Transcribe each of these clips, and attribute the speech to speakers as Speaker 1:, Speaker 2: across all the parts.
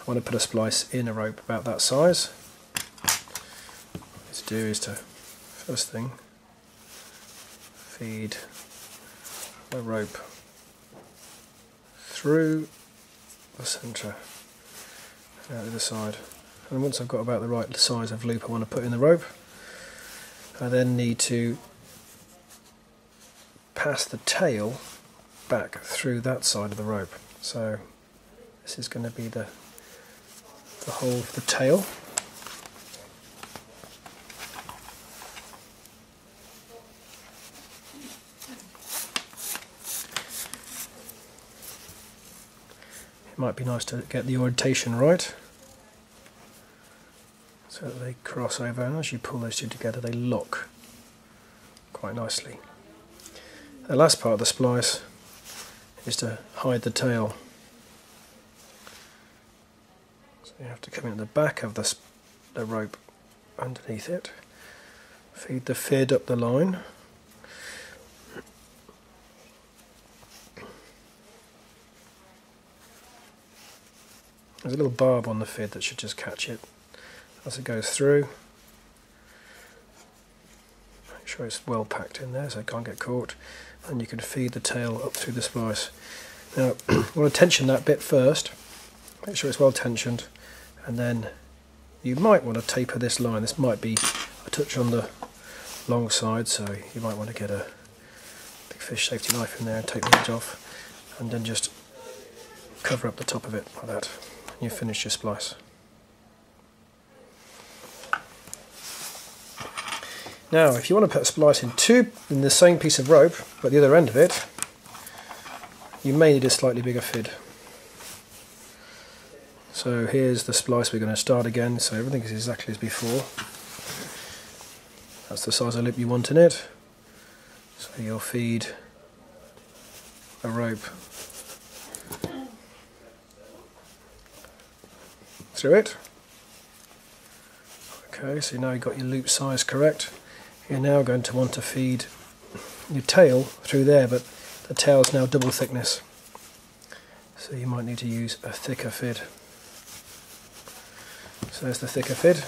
Speaker 1: I want to put a splice in a rope about that size. What to do is to, first thing, feed the rope through the centre and out the other side. And once I've got about the right size of loop I want to put in the rope, I then need to pass the tail back through that side of the rope. So this is going to be the hole of the tail. It might be nice to get the orientation right so that they cross over, and as you pull those two together they lock quite nicely. The last part of the splice is to hide the tail. So you have to come in the back of the rope underneath it, feed the fid up the line, there's a little barb on the fid that should just catch it as it goes through. Make sure it's well packed in there so it can't get caught, and you can feed the tail up through the splice. Now you want to tension that bit first, make sure it's well tensioned, and then you might want to taper this line. This might be a touch on the long side, so you might want to get a big fish safety knife in there and take the edge off, and then just cover up the top of it like that, and you've finished your splice. Now if you want to put a splice in the same piece of rope but the other end of it, you may need a slightly bigger fid. So here's the splice we're going to start again, so everything is exactly as before. That's the size of loop you want in it. So you'll feed a rope through it. Okay, so now you've got your loop size correct. You're now going to want to feed your tail through there, but the tail is now double thickness, so you might need to use a thicker fid. So there's the thicker fid.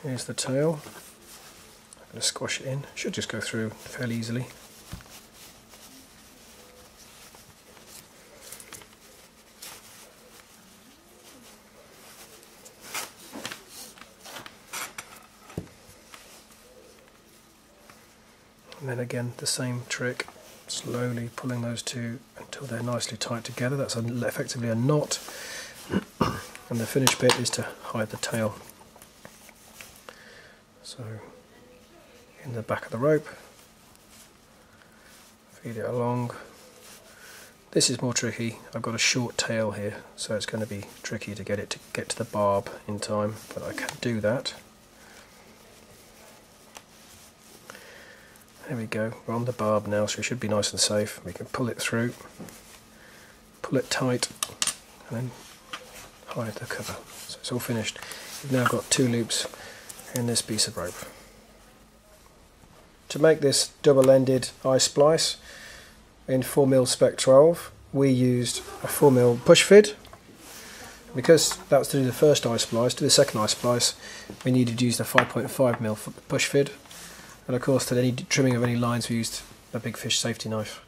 Speaker 1: Here's the tail. I'm going to squash it in. It should just go through fairly easily. And then again the same trick, slowly pulling those two until they're nicely tight together. That's effectively a knot, and the finished bit is to hide the tail. So in the back of the rope, feed it along. This is more tricky. I've got a short tail here, so it's going to be tricky to get to the barb in time, but I can do that. There we go, we're on the barb now, so we should be nice and safe. We can pull it through, pull it tight, and then hide the cover. So it's all finished. We've now got two loops in this piece of rope. To make this double-ended eye splice in 4mm Spec-12, we used a 4mm push fid. Because that was to do the first eye splice, to do the second eye splice, we needed to use the 5.5mm push fid. And of course, to any trimming of any lines we used a big fish safety knife.